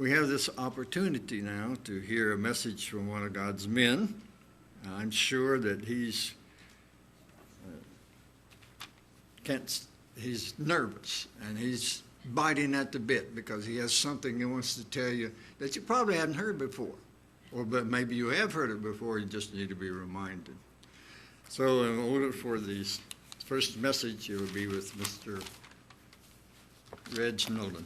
We have this opportunity now to hear a message from one of God's men. I'm sure that he's nervous and he's biting at the bit because he has something he wants to tell you that you probably haven't heard before. But maybe you have heard it before, you just need to be reminded. So in order for the first message, it will be with Mr. Reg Noland.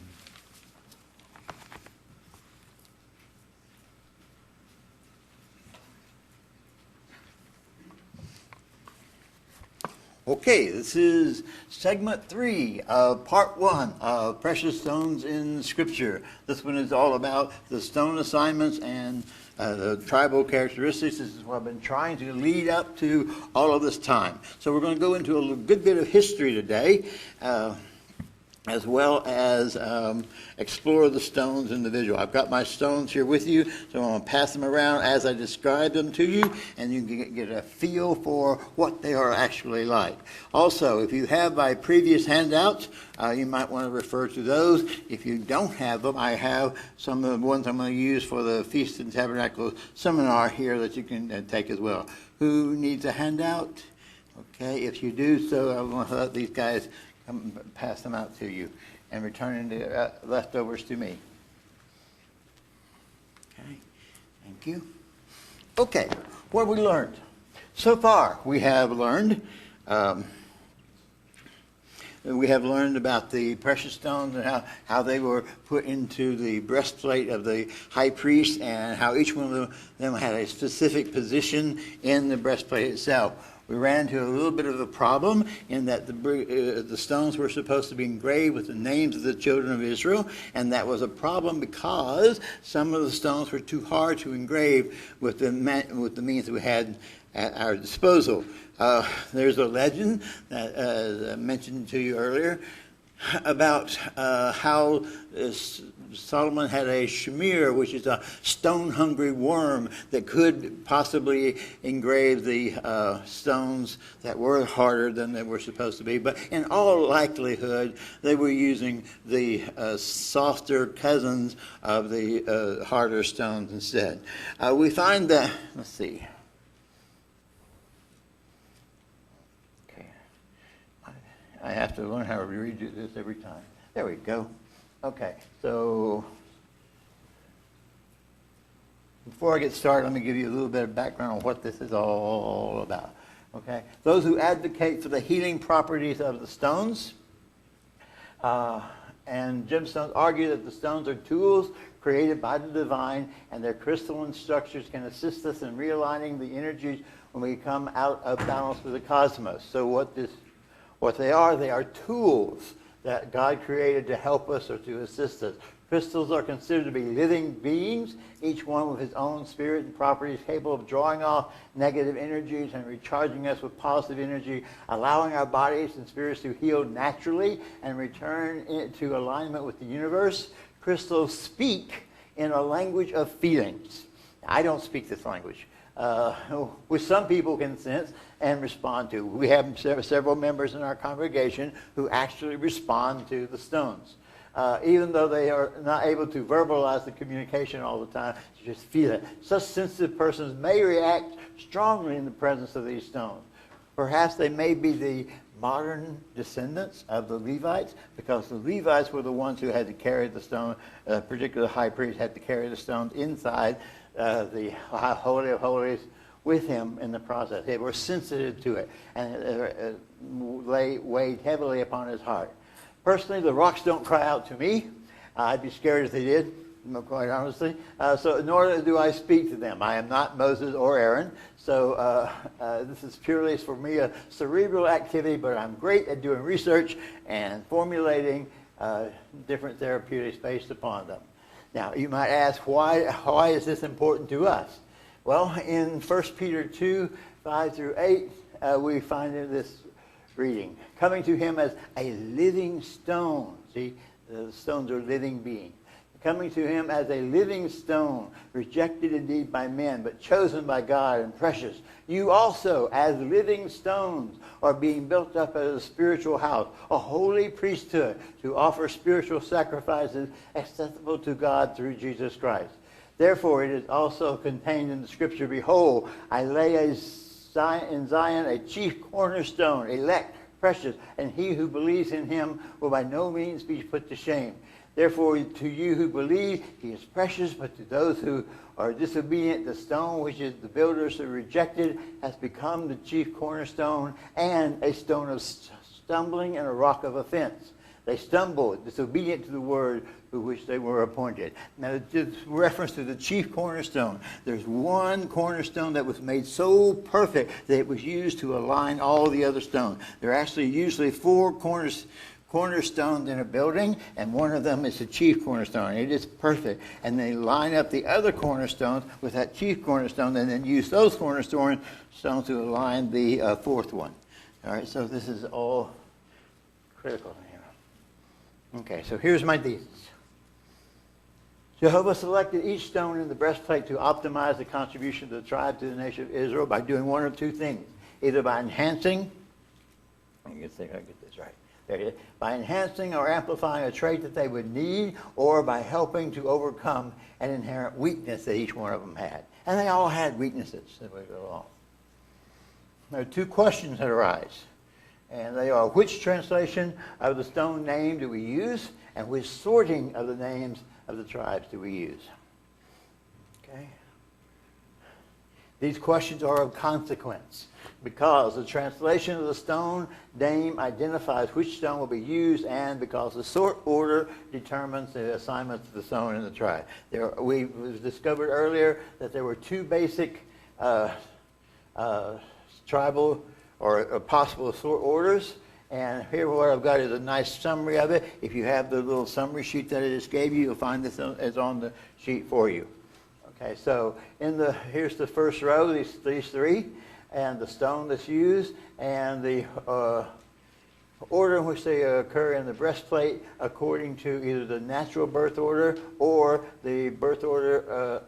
Okay, this is segment 3 of part 1 of Precious Stones in Scripture. This one is all about the stone assignments and the tribal characteristics. This is what I've been trying to lead up to all of this time. So we're going to go into a good bit of history today, as well as explore the stones individually. I've got my stones here with you, so I'm going to pass them around as I describe them to you, and you can get a feel for what they are actually like. Also, if you have my previous handouts, you might want to refer to those. If you don't have them, I have some of the ones I'm going to use for the Feast and Tabernacle seminar here that you can take as well. Who needs a handout? Okay, if you do so, I'm going to let these guys pass them out to you and return the leftovers to me. Okay, thank you. Okay, what have we learned? So far, we have learned about the precious stones and how they were put into the breastplate of the high priest and how each one of them had a specific position in the breastplate itself. We ran into a little bit of a problem in that the stones were supposed to be engraved with the names of the children of Israel, and that was a problem because some of the stones were too hard to engrave with the means that we had at our disposal. There's a legend that I mentioned to you earlier about how Solomon had a shamir, which is a stone-hungry worm that could possibly engrave the stones that were harder than they were supposed to be. But in all likelihood, they were using the softer cousins of the harder stones instead. We find that, let's see. Okay. I have to learn how to redo this every time. There we go. Okay, so before I get started, let me give you a little bit of background on what this is all about. Okay, those who advocate for the healing properties of the stones and gemstones argue that the stones are tools created by the divine, and their crystalline structures can assist us in realigning the energies when we come out of balance with the cosmos. So what they are tools that God created to help us or to assist us. Crystals are considered to be living beings, each one with his own spirit and properties, capable of drawing off negative energies and recharging us with positive energy, allowing our bodies and spirits to heal naturally and return into alignment with the universe. Crystals speak in a language of feelings. I don't speak this language, which some people can sense and respond to. We have several members in our congregation who actually respond to the stones. Even though they are not able to verbalize the communication all the time, to just feel it. Such sensitive persons may react strongly in the presence of these stones. Perhaps they may be the modern descendants of the Levites, because the Levites were the ones who had to carry the stone, particularly the high priest had to carry the stones inside the Holy of Holies with him in the process. They were sensitive to it, and it weighed heavily upon his heart. Personally, the rocks don't cry out to me. I'd be scared if they did, quite honestly. So nor do I speak to them. I am not Moses or Aaron. So this is purely for me a cerebral activity, but I'm great at doing research and formulating different therapeutics based upon them. Now, you might ask, why is this important to us? Well, in 1 Peter 2, 5 through 8, we find in this reading, coming to him as a living stone. See, the stones are living beings. coming to him as a living stone, rejected indeed by men, but chosen by God and precious. You also, as living stones, are being built up as a spiritual house, a holy priesthood, to offer spiritual sacrifices acceptable to God through Jesus Christ. Therefore, it is also contained in the Scripture, behold, I lay in Zion a chief cornerstone, elect, precious, and he who believes in him will by no means be put to shame. Therefore, to you who believe, he is precious, but to those who are disobedient, the stone which is the builders have rejected has become the chief cornerstone and a stone of stumbling and a rock of offense. They stumbled, disobedient to the word for which they were appointed. Now, this reference to the chief cornerstone. There's one cornerstone that was made so perfect that it was used to align all the other stones. There are actually usually four cornerstones in a building, and one of them is the chief cornerstone. It is perfect. And they line up the other cornerstones with that chief cornerstone, and then use those cornerstones to align the fourth one. All right, so this is all critical here. Okay, so here's my thesis. Jehovah selected each stone in the breastplate to optimize the contribution of the tribe to the nation of Israel by doing one of two things. Either by enhancing, I can see if I get this right. There it is. By enhancing or amplifying a trait that they would need, or by helping to overcome an inherent weakness that each one of them had. And they all had weaknesses as we go along. There are two questions that arise. And they are, which translation of the stone name do we use? And which sorting of the names of the tribes do we use? Okay? These questions are of consequence, because the translation of the stone name identifies which stone will be used, and because the sort order determines the assignment of the stone in the tribe. We discovered earlier that there were two basic tribal or possible sort orders, and here what I've got is a nice summary of it. If you have the little summary sheet that I just gave you, you'll find this is on the sheet for you. Okay, so here's the first row, these three, and the stone that's used, and the order in which they occur in the breastplate according to either the natural birth order or the birth order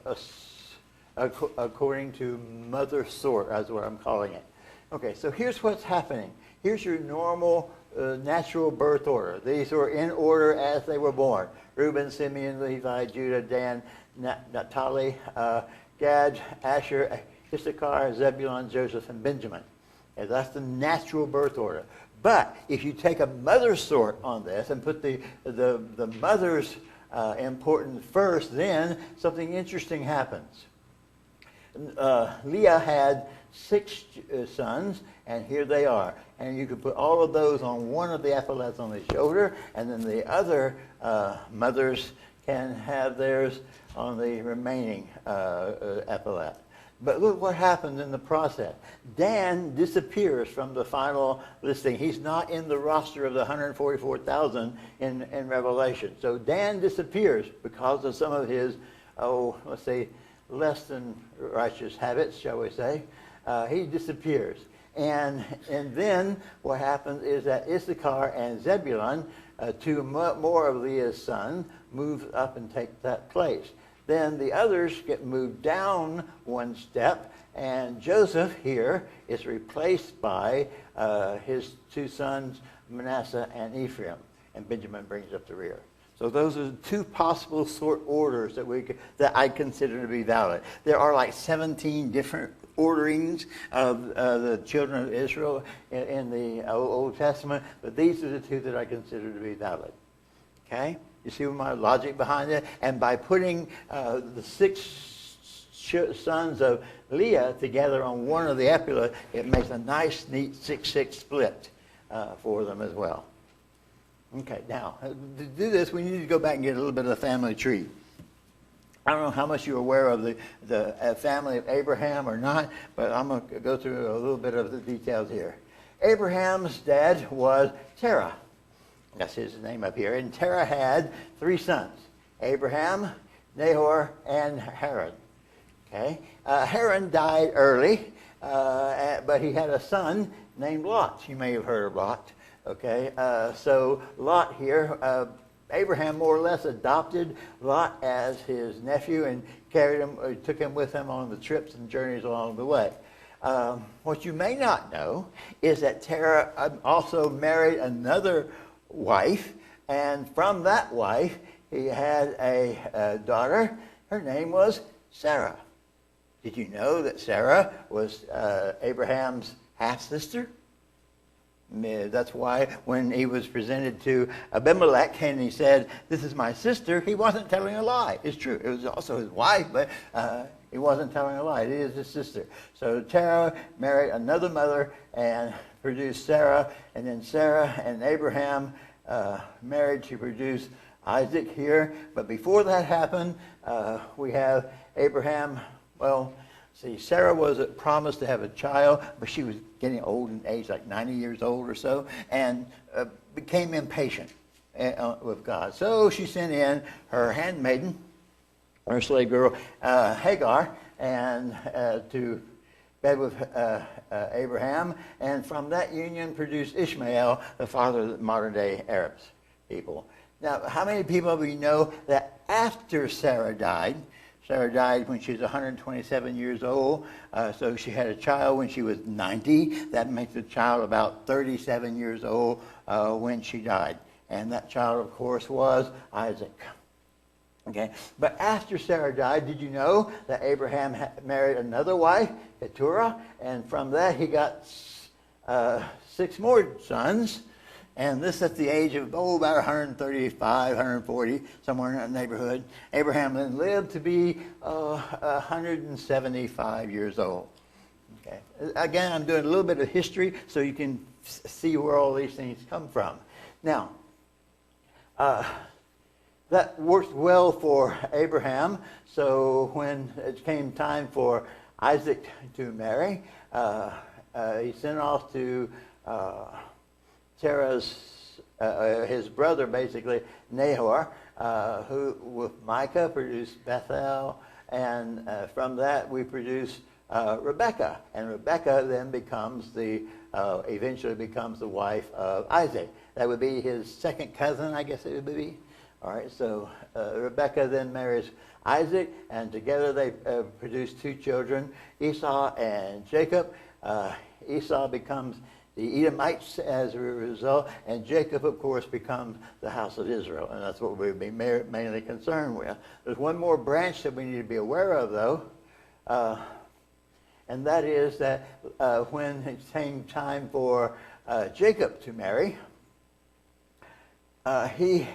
according to mother sort, that's what I'm calling it. Okay, so here's what's happening. Here's your normal natural birth order. These were in order as they were born. Reuben, Simeon, Levi, Judah, Dan, Naphtali, Gad, Asher, Issachar, Zebulun, Joseph, and Benjamin. And that's the natural birth order. But if you take a mother sort on this and put the mother's importance first, then something interesting happens. Leah had 6 sons, and here they are. And you could put all of those on one of the epaulets on the shoulder, and then the other mothers can have theirs on the remaining epaulet. But look what happens in the process. Dan disappears from the final listing. He's not in the roster of the 144,000 in Revelation. So Dan disappears because of some of his, let's say, less than righteous habits, shall we say. He disappears. And then what happens is that Issachar and Zebulun, two more of Leah's sons, move up and take that place. Then the others get moved down one step, and Joseph here is replaced by his 2 sons, Manasseh and Ephraim, and Benjamin brings up the rear. So those are the 2 possible sort orders that I consider to be valid. There are like 17 different orderings of the children of Israel in the Old Testament, but these are the 2 that I consider to be valid. Okay? You see my logic behind it? And by putting the 6 sons of Leah together on one of the epaulet, it makes a nice, neat 6-6 split for them as well. Okay, now, to do this, we need to go back and get a little bit of the family tree. I don't know how much you're aware of the family of Abraham or not, but I'm going to go through a little bit of the details here. Abraham's dad was Terah. That's his name up here. And Terah had 3 sons, Abraham, Nahor, and Haran. Okay? Haran died early, but he had a son named Lot. You may have heard of Lot. Okay? So Lot here Abraham more or less adopted Lot as his nephew and carried him, or took him with him on the trips and journeys along the way. What you may not know is that Terah also married another wife, and from that wife he had a daughter. Her name was Sarah. Did you know that Sarah was Abraham's half-sister? That's why when he was presented to Abimelech and he said, "This is my sister," he wasn't telling a lie. It's true. It was also his wife, but he wasn't telling a lie. It is his sister. So Terah married another mother and produced Sarah, and then Sarah and Abraham married to produce Isaac here. But before that happened, we have Abraham. Well, see, Sarah was promised to have a child, but she was getting old in age, like 90 years old or so, and became impatient with God. So she sent in her handmaiden, her slave girl, Hagar, and to bed with Abraham, and from that union produced Ishmael, the father of the modern-day Arabs people. Now, how many people of you know that after Sarah died when she was 127 years old, so she had a child when she was 90. That makes the child about 37 years old when she died. And that child, of course, was Isaac. Okay, but after Sarah died, did you know that Abraham married another wife, Keturah, and from that he got 6 more sons. And this at the age of, about 135, 140, somewhere in that neighborhood. Abraham then lived to be 175 years old. Okay. Again, I'm doing a little bit of history so you can see where all these things come from. Now, that worked well for Abraham. So when it came time for Isaac to marry, he sent off to Terah's, his brother, basically, Nahor, who with Micah produced Bethel, and from that we produce Rebekah, and Rebekah then becomes eventually becomes the wife of Isaac. That would be his second cousin, I guess it would be. All right, so Rebekah then marries Isaac, and together they produce 2 children, Esau and Jacob. Esau becomes the Edomites as a result, and Jacob, of course, becomes the house of Israel, and that's what we'll be mainly concerned with. There's one more branch that we need to be aware of, though, and that is that when it came time for Jacob to marry, he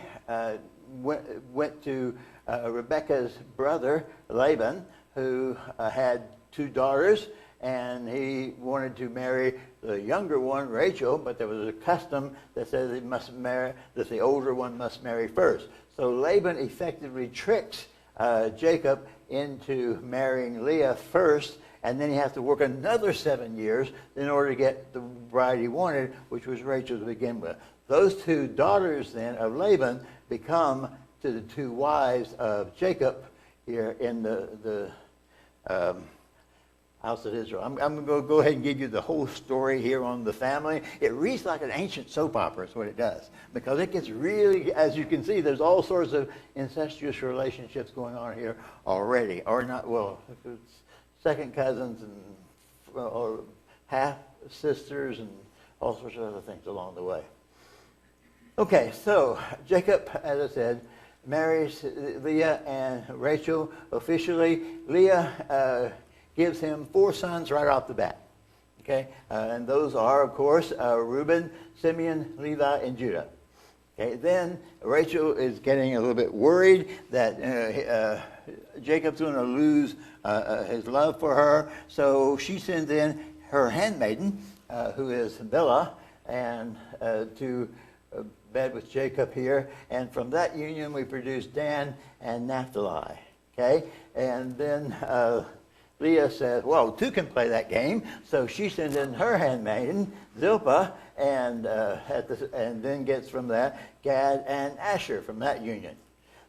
went to Rebekah's brother, Laban, who had 2 daughters, and he wanted to marry the younger one, Rachel, but there was a custom that says that the older one must marry first. So Laban effectively tricks Jacob into marrying Leah first, and then he has to work another 7 years in order to get the bride he wanted, which was Rachel to begin with. Those 2 daughters then of Laban become to the 2 wives of Jacob here in the house of Israel. I'm going to go ahead and give you the whole story here on the family. It reads like an ancient soap opera is what it does, because it gets really, as you can see, there's all sorts of incestuous relationships going on here already, or not, well, it's second cousins and or half sisters and all sorts of other things along the way. Okay, so Jacob, as I said, marries Leah and Rachel officially. Leah gives him 4 sons right off the bat. Okay, and those are, of course, Reuben, Simeon, Levi, and Judah. Okay, then Rachel is getting a little bit worried that Jacob's going to lose his love for her, so she sends in her handmaiden, who is Bilhah, and to bed with Jacob here, and from that union we produce Dan and Naphtali. Okay, and then Leah says, well, 2 can play that game, so she sends in her handmaiden, Zilpah, and then gets from that Gad and Asher from that union.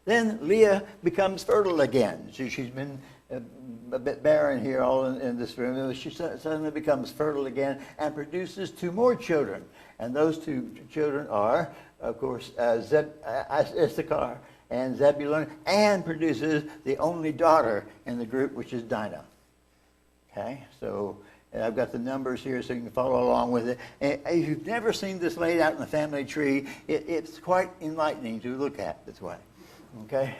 Then Leah becomes fertile again. She's been a bit barren here all in this room. She suddenly becomes fertile again and produces 2 more children. And those 2 children are of course, Issachar and Zebulun, and produces the only daughter in the group, which is Dinah. Okay, so I've got the numbers here so you can follow along with it. And if you've never seen this laid out in the family tree, it's quite enlightening to look at this way. Okay,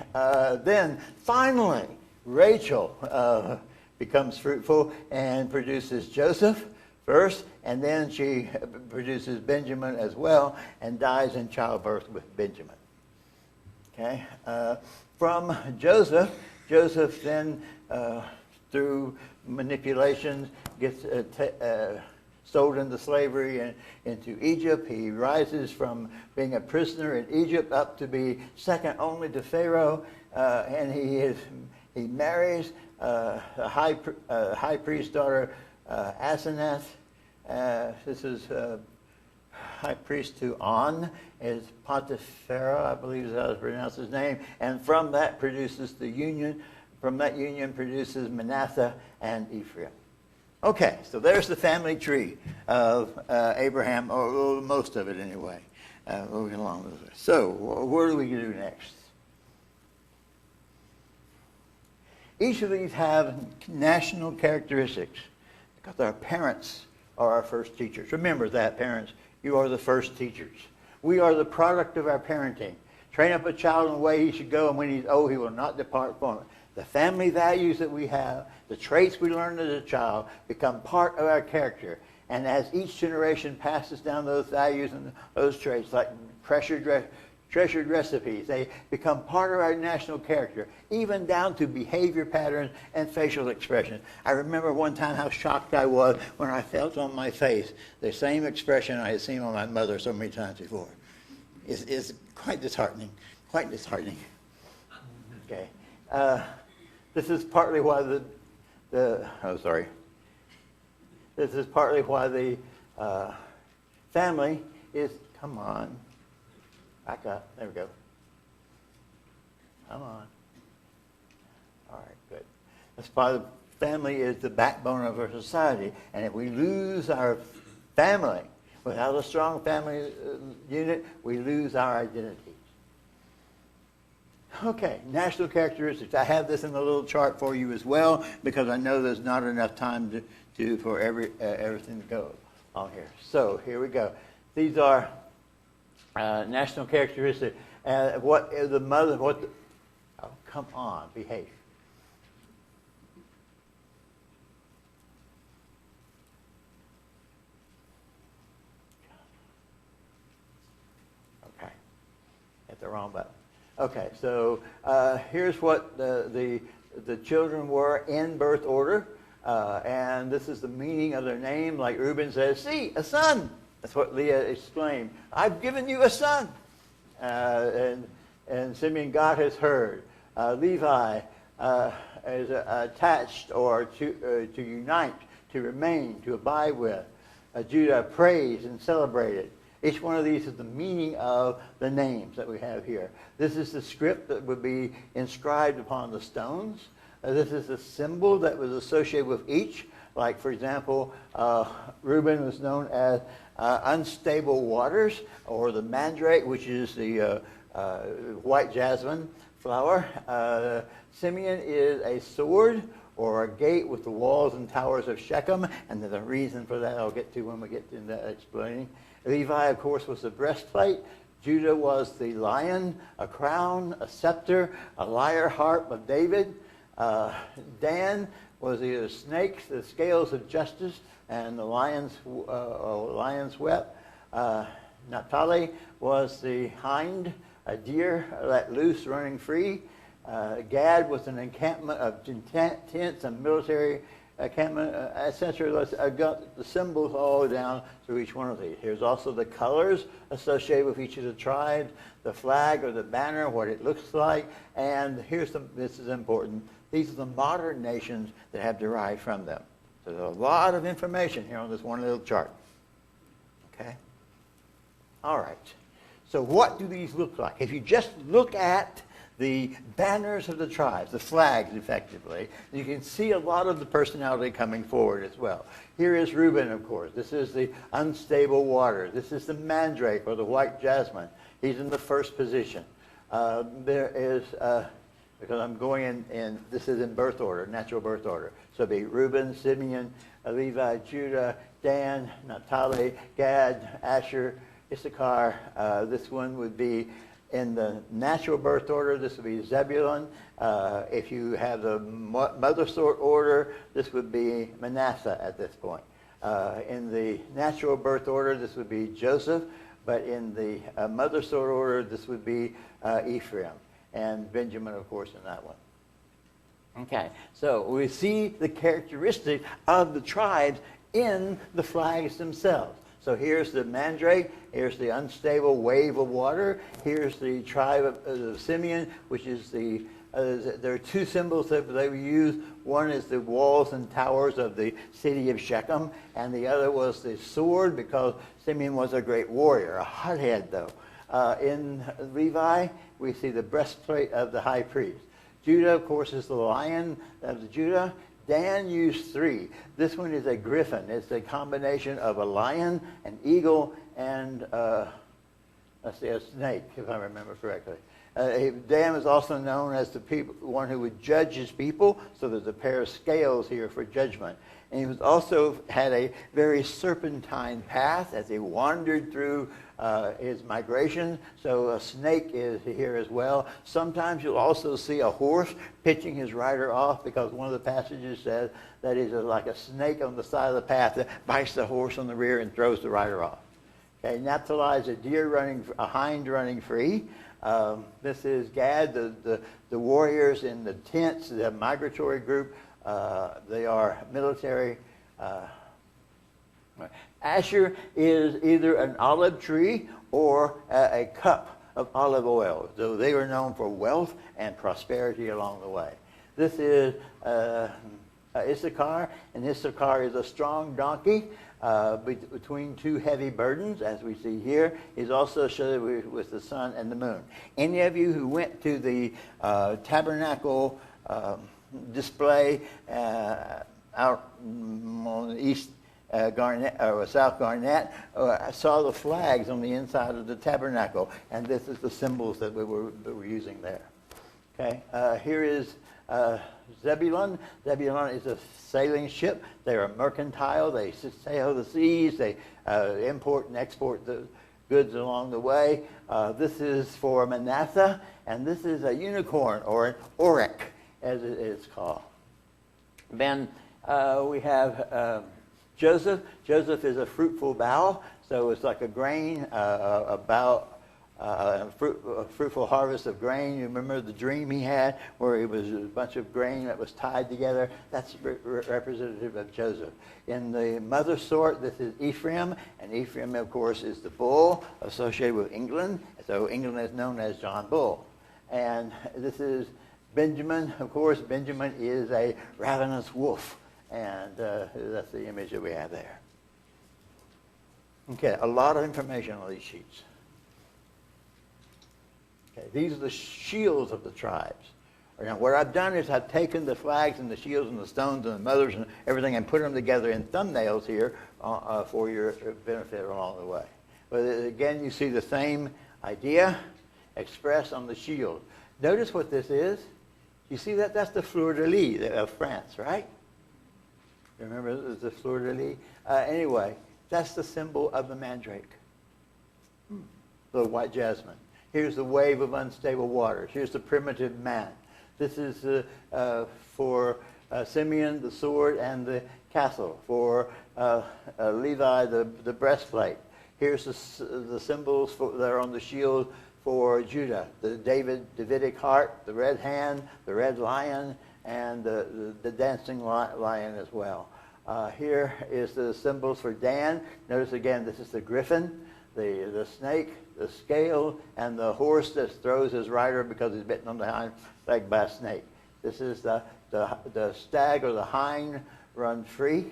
then finally, Rachel becomes fruitful and produces Joseph first, and then she produces Benjamin as well and dies in childbirth with Benjamin. Okay, from Joseph then, through manipulations, gets sold into slavery and into Egypt. He rises from being a prisoner in Egypt up to be second only to Pharaoh, and he marries a high priest's daughter, Asenath. This is high priest to On, is Potipharah, I believe is how to pronounce his name, and from that produces the union. From that union produces Manasseh and Ephraim. Okay, so there's the family tree of Abraham, or most of it anyway, moving along with it. So, what do we do next? Each of these have national characteristics because our parents are our first teachers. Remember that, parents. You are the first teachers. We are the product of our parenting. Train up a child in the way he should go, and when he's old, he will not depart from it. The family values that we have, the traits we learned as a child, become part of our character. And as each generation passes down those values and those traits, like treasured recipes, they become part of our national character, even down to behavior patterns and facial expression. I remember one time how shocked I was when I felt on my face the same expression I had seen on my mother so many times before. It's quite disheartening, quite disheartening. Okay. This is partly why This is partly why the family is, come on, back up, there we go. Come on. All right, good. That's why the family is the backbone of our society. And if we lose our family, without a strong family unit, we lose our identity. Okay, national characteristics. I have this in the little chart for you as well because I know there's not enough time for everything to go on here. So here we go. These are national characteristics. Oh, come on, behave. Okay, hit the wrong button. Okay, so here's what the children were in birth order, and this is the meaning of their name. Like Reuben says, "See, a son." That's what Leah exclaimed. "I've given you a son," and Simeon, "God has heard." Levi is attached or to unite, to remain, to abide with. Judah praised and celebrated. Each one of these is the meaning of the names that we have here. This is the script that would be inscribed upon the stones. This is the symbol that was associated with each. Like, for example, Reuben was known as unstable waters, or the mandrake, which is the white jasmine flower. Simeon is a sword, or a gate with the walls and towers of Shechem, and there's a reason for that I'll get to when we get to that explaining. Levi, of course, was the breastplate. Judah was the lion, a crown, a scepter, a lyre harp of David. Dan was the snakes, the scales of justice, and the lion's whelp. Naphtali was the hind, a deer let loose, running free. Gad was an encampment of tents and military encampment, etc. I've got the symbols all down through each one of these. Here's also the colors associated with each of the tribes, the flag or the banner, what it looks like, and this is important, these are the modern nations that have derived from them. So there's a lot of information here on this one little chart. Okay? All right. So what do these look like? If you just look at the banners of the tribes, the flags, effectively, you can see a lot of the personality coming forward as well. Here is Reuben, of course. This is the unstable water. This is the mandrake, or the white jasmine. He's in the first position. There is, because I'm going in, this is in birth order, natural birth order. So it'd be Reuben, Simeon, Levi, Judah, Dan, Naphtali, Gad, Asher, Issachar. This one would be in the natural birth order. This would be Zebulun. If you have the mother sort order, this would be Manasseh at this point. In the natural birth order, this would be Joseph. But in the mother sort order, this would be Ephraim. And Benjamin, of course, in that one. Okay, so we see the characteristics of the tribes in the flags themselves. So here's the mandrake, here's the unstable wave of water, here's the tribe of Simeon, which is the, there are two symbols that they use. One is the walls and towers of the city of Shechem, and the other was the sword, because Simeon was a great warrior, a hothead though. In Levi, we see the breastplate of the high priest. Judah, of course, is the lion of Judah. Dan used three. This one is a griffin. It's a combination of a lion, an eagle, and let's see, a snake, if I remember correctly. Dan is also known as the one who would judge his people, so there's a pair of scales here for judgment. And he was also had a very serpentine path as he wandered through his migration. So a snake is here as well. Sometimes you'll also see a horse pitching his rider off, because one of the passages says that he's like a snake on the side of the path that bites the horse on the rear and throws the rider off. Okay, Naphtali is a deer running, a hind running free. This is Gad, the warriors in the tents, the migratory group. They are military. Asher is either an olive tree or a cup of olive oil. So they were known for wealth and prosperity along the way. This is Issachar, and Issachar is a strong donkey between two heavy burdens, as we see here. He's also associated with the sun and the moon. Any of you who went to the tabernacle display out on the east Garnett, or South Garnett, I saw the flags on the inside of the tabernacle, and this is the symbols that we were using there. Okay, here is Zebulun. Zebulun is a sailing ship. They are mercantile. They sail the seas. They import and export the goods along the way. This is for Manasseh, and this is a unicorn, or an oryx, as it is called. Then we have Joseph. Joseph is a fruitful bough, so it's like a grain, a bough, a fruitful harvest of grain. You remember the dream he had where it was a bunch of grain that was tied together? That's representative of Joseph. In the mother sort, this is Ephraim, and Ephraim, of course, is the bull associated with England. So England is known as John Bull. And this is Benjamin. Of course, Benjamin is a ravenous wolf. And that's the image that we have there. Okay, a lot of information on these sheets. Okay, these are the shields of the tribes. Now, what I've done is I've taken the flags and the shields and the stones and the mothers and everything and put them together in thumbnails here for your benefit along the way. But again, you see the same idea expressed on the shield. Notice what this is. You see that? That's the fleur-de-lis of France, right? Remember the fleur-de-lis? Anyway, that's the symbol of the mandrake, the white jasmine. Here's the wave of unstable waters. Here's the primitive man. This is for Simeon, the sword and the castle. For Levi, the breastplate. Here's the symbols that are on the shield for Judah. The Davidic heart, the red hand, the red lion, and the dancing lion as well. Here is the symbols for Dan. Notice again, this is the griffin, the snake, the scale, and the horse that throws his rider because he's bitten on the hind leg by a snake. This is the stag or the hind run free.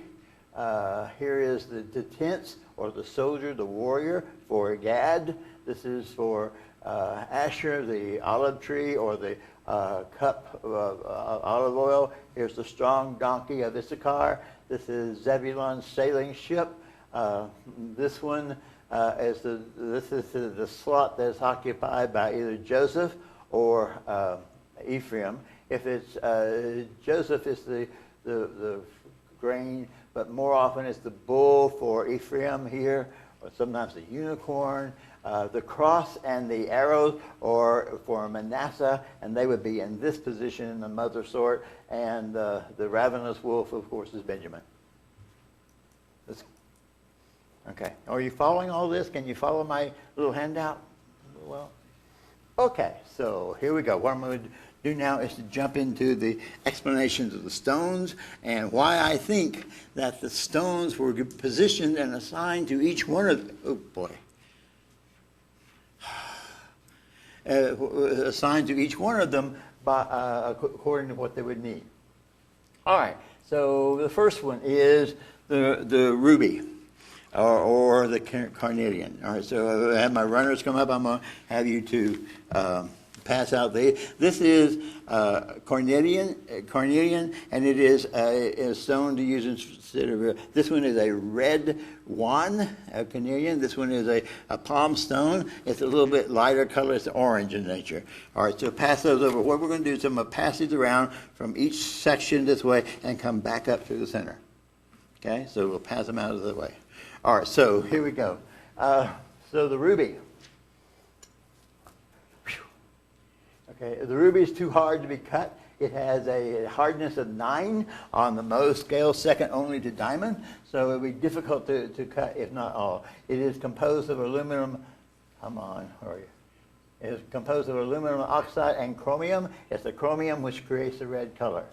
Here is the tents or the soldier, the warrior for Gad. This is for Asher, the olive tree or the cup of olive oil. Here's the strong donkey of Issachar. This is Zebulun's sailing ship. This one This is the slot that's occupied by either Joseph or Ephraim. If it's Joseph, it's the grain, but more often it's the bull for Ephraim here, or sometimes the unicorn. The cross and the arrows are for Manasseh, and they would be in this position in the mother sort, and the ravenous wolf, of course, is Benjamin. Okay, are you following all this? Can you follow my little handout? Well, okay, so here we go. What I'm going to do now is to jump into the explanations of the stones and why I think that the stones were positioned and assigned to each one of them. Oh, boy. Assigned to each one of them by, according to what they would need. All right, so the first one is the ruby. Or the carnelian. All right, so I have my runners come up. I'm going to have you to pass out. This is carnelian, and it is a stone to use instead of. This one is a red one, a carnelian. This one is a palm stone. It's a little bit lighter color. It's orange in nature. All right, so pass those over. What we're going to do is I'm going to pass these around from each section this way and come back up to the center. Okay, so we'll pass them out of the way. All right, so here we go. So the ruby. Okay, the ruby is too hard to be cut. It has a hardness of 9 on the Mohs scale, second only to diamond. So it would be difficult to cut, if not all. It is composed of aluminum. Come on, where are you? It is composed of aluminum oxide and chromium. It's the chromium which creates the red color.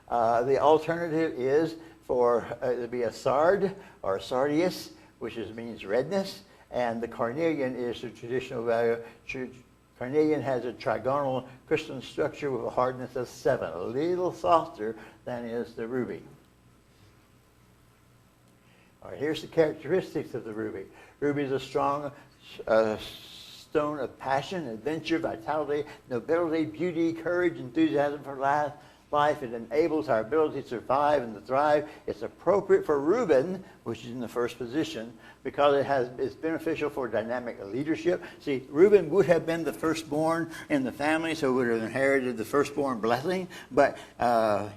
The alternative is for it to be a sard or sardius, which means redness, and the carnelian is the traditional value. Carnelian has a trigonal crystalline structure with a hardness of 7, a little softer than is the ruby. All right, here's the characteristics of the ruby. Ruby is a strong stone of passion, adventure, vitality, nobility, beauty, courage, enthusiasm for life. It enables our ability to survive and to thrive. It's appropriate for Reuben, which is in the first position, because it's beneficial for dynamic leadership. See, Reuben would have been the firstborn in the family, so would have inherited the firstborn blessing, but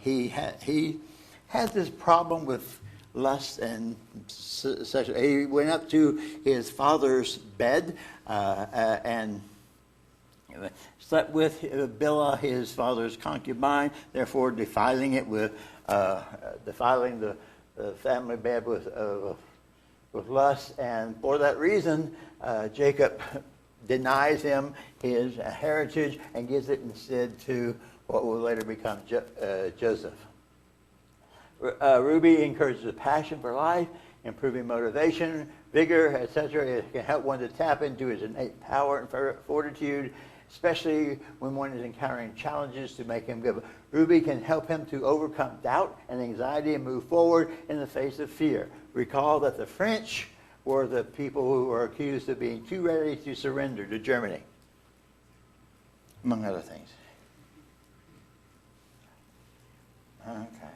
he had this problem with lust and sexual. He went up to his father's bed and slept with Bilhah, his father's concubine, therefore defiling it with defiling the family bed with lust, and for that reason, Jacob denies him his heritage and gives it instead to what will later become Joseph. Ruby encourages a passion for life, improving motivation, vigor, etc. It can help one to tap into his innate power and fortitude, especially when one is encountering challenges to make him give. Ruby can help him to overcome doubt and anxiety and move forward in the face of fear. Recall that the French were the people who were accused of being too ready to surrender to Germany, among other things. Okay.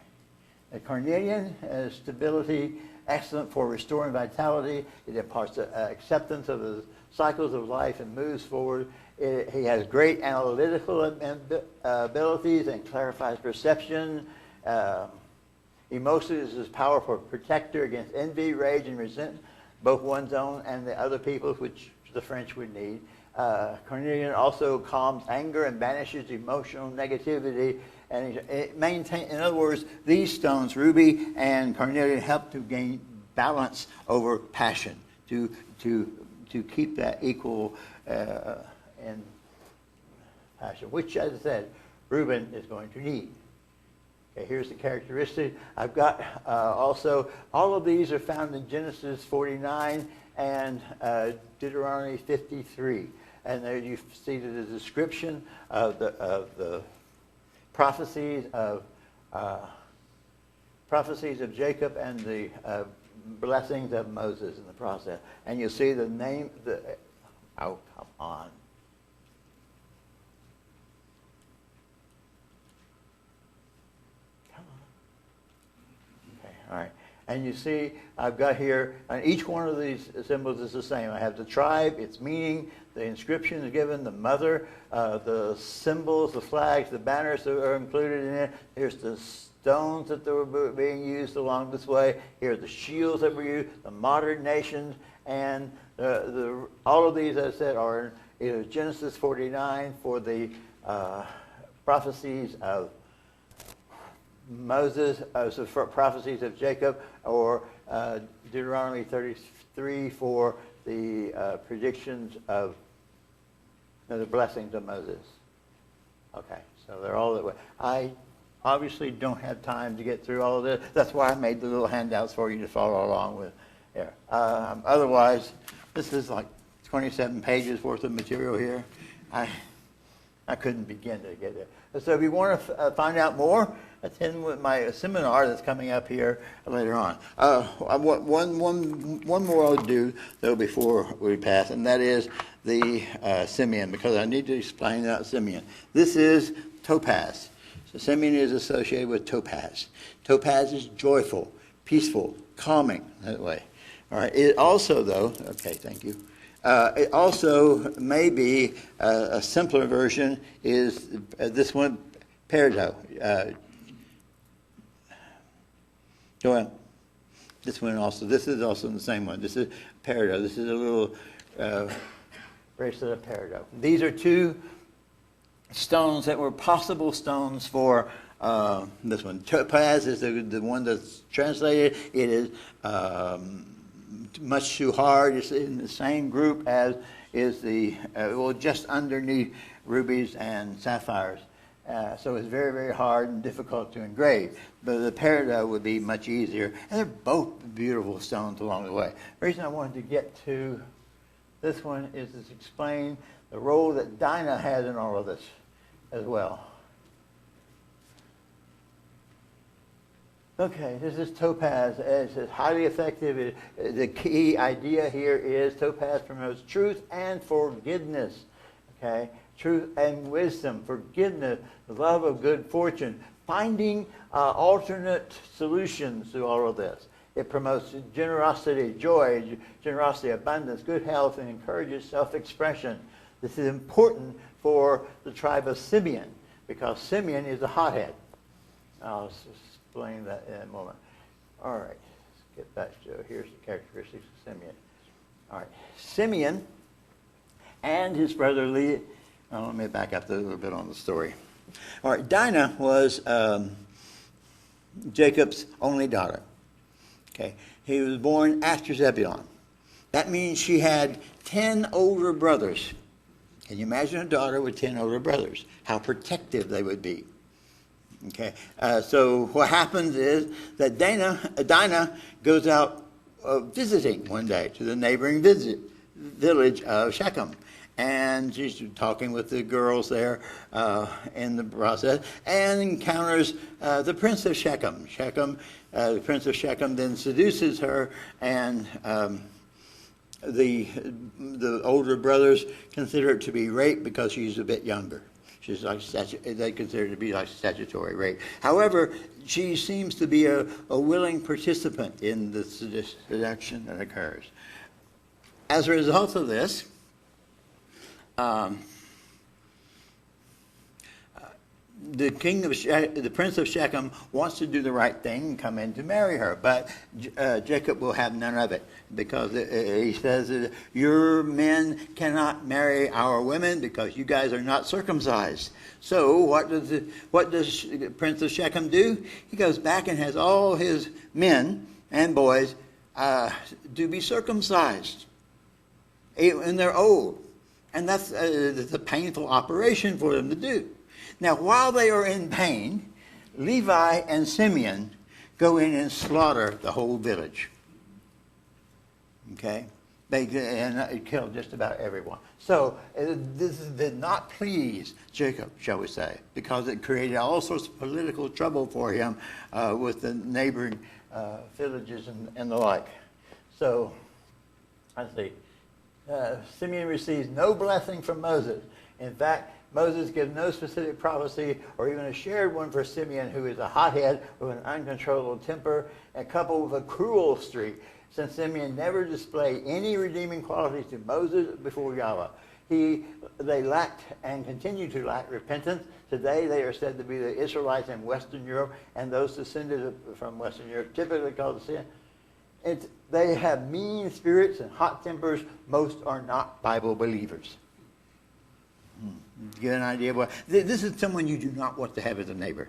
The carnelian has stability, excellent for restoring vitality. It imparts acceptance of the cycles of life and moves forward. He has great analytical abilities and clarifies perception. Emotionally, is his powerful protector against envy, rage, and resentment, both one's own and the other people's, which the French would need. Carnelian also calms anger and banishes emotional negativity. And it maintains, in other words, these stones, ruby and carnelian, help to gain balance over passion, to keep that equal in passion, which, as I said, Reuben is going to need. Okay, here's the characteristic. I've got also, all of these are found in Genesis 49 and Deuteronomy 53. And there you see the description of the prophecies of Jacob and the blessings of Moses in the process. And you'll see the name, oh, come on. Come on. Okay, all right. And you see, I've got here, and each one of these symbols is the same. I have the tribe, its meaning, the inscription is given, the mother, the symbols, the flags, the banners that are included in it. Here's the stones that were being used along this way. Here are the shields that were used, the modern nations, and all of these, as I said, are either Genesis 49 for the prophecies of Moses, for prophecies of Jacob, or Deuteronomy 33 for the predictions of the blessings of Moses. Okay, so they're all that way. I obviously don't have time to get through all of this. That's why I made the little handouts for you to follow along with. Here. Otherwise, this is like 27 pages worth of material here. I couldn't begin to get it. So if you want to find out more, attend with my seminar that's coming up here later on. One more I'll do, though, before we pass, and that is the Simeon, because I need to explain that Simeon. This is topaz. So Simeon is associated with topaz. Topaz is joyful, peaceful, calming, that way. All right. It also, though, okay, thank you. It also may be a simpler version is this one, peridot. Go ahead. This one also. This is also the same one. This is peridot. This is a little bracelet of peridot. These are two stones that were possible stones for this one. Topaz is the one that's translated. It is much too hard. It's in the same group as is the, just underneath rubies and sapphires. So it's very, very hard and difficult to engrave. But the peridot would be much easier. And they're both beautiful stones along the way. The reason I wanted to get to this one is to explain the role that Dinah has in all of this as well. Okay, this is topaz. It's highly effective. The key idea here is topaz promotes truth and forgiveness. Okay, truth and wisdom, forgiveness, the love of good fortune, finding alternate solutions to all of this. It promotes generosity, joy, generosity, abundance, good health, and encourages self-expression. This is important for the tribe of Simeon because Simeon is a hothead. I'll explain that in a moment. All right, let's get back to here's the characteristics of Simeon. All right, Simeon and his brother Leah. Oh, let me back up a little bit on the story. All right, Dinah was Jacob's only daughter. Okay, he was born after Zebulun. That means she had 10 older brothers. Can you imagine a daughter with 10 older brothers? How protective they would be. Okay, so what happens is that Dinah goes out visiting one day to the neighboring village of Shechem. And she's talking with the girls there in the process and encounters the prince of Shechem. The prince of Shechem then seduces her, and the older brothers consider it to be rape because she's a bit younger. She's like they consider it to be like statutory rape. However, she seems to be a willing participant in the seduction that occurs. As a result of this, the prince of Shechem wants to do the right thing and come in to marry her, but Jacob will have none of it because he says, your men cannot marry our women because you guys are not circumcised. So what does the prince of Shechem do? He goes back and has all his men and boys to be circumcised, and they're old. And that's a painful operation for them to do. Now, while they are in pain, Levi and Simeon go in and slaughter the whole village. Okay? They kill just about everyone. So this did not please Jacob, shall we say, because it created all sorts of political trouble for him with the neighboring villages and the like. So, let's see. Simeon receives no blessing from Moses. In fact, Moses gives no specific prophecy or even a shared one for Simeon, who is a hothead with an uncontrollable temper and coupled with a cruel streak, since Simeon never displayed any redeeming qualities to Moses before Yahweh. They lacked and continue to lack repentance. Today they are said to be the Israelites in Western Europe, and those descended from Western Europe, typically called the sin. They have mean spirits and hot tempers. Most are not Bible believers. Get an idea of what this is. Someone you do not want to have as a neighbor.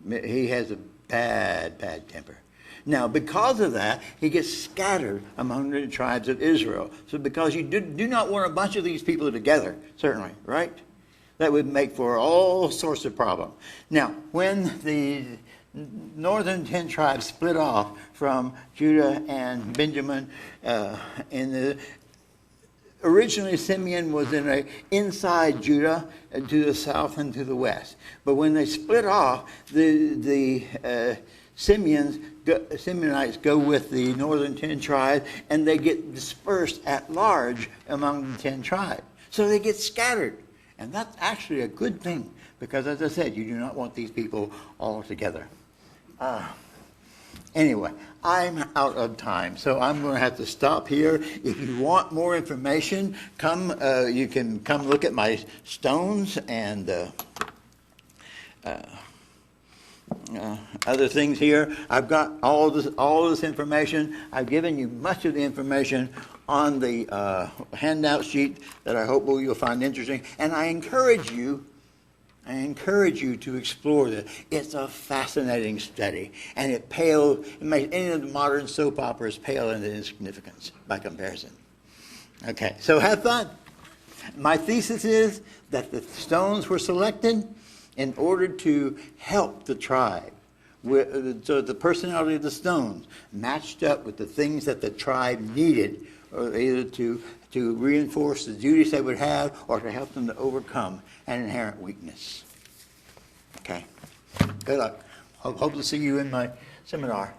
He has a bad temper. Now, because of that, he gets scattered among the tribes of Israel. So because you do not want a bunch of these people together, certainly, right? That would make for all sorts of problems. Now, when the northern 10 tribes split off from Judah and Benjamin, originally Simeon was inside Judah to the south and to the west. But when they split off, the Simeonites go with the northern 10 tribes, and they get dispersed at large among the 10 tribes. So they get scattered. And that's actually a good thing, because as I said, you do not want these people all together. Anyway, I'm out of time, so I'm going to have to stop here. If you want more information, you can come look at my stones and other things here. I've got all this information. I've given you much of the information on the handout sheet that I hope you'll find interesting. And I encourage you to explore this. It's a fascinating study, and it makes any of the modern soap operas pale into insignificance by comparison. Okay, so have fun. My thesis is that the stones were selected in order to help the tribe. So the personality of the stones matched up with the things that the tribe needed, or either to reinforce the duties they would have or to help them to overcome an inherent weakness. Okay. Good luck. Hope to see you in my seminar.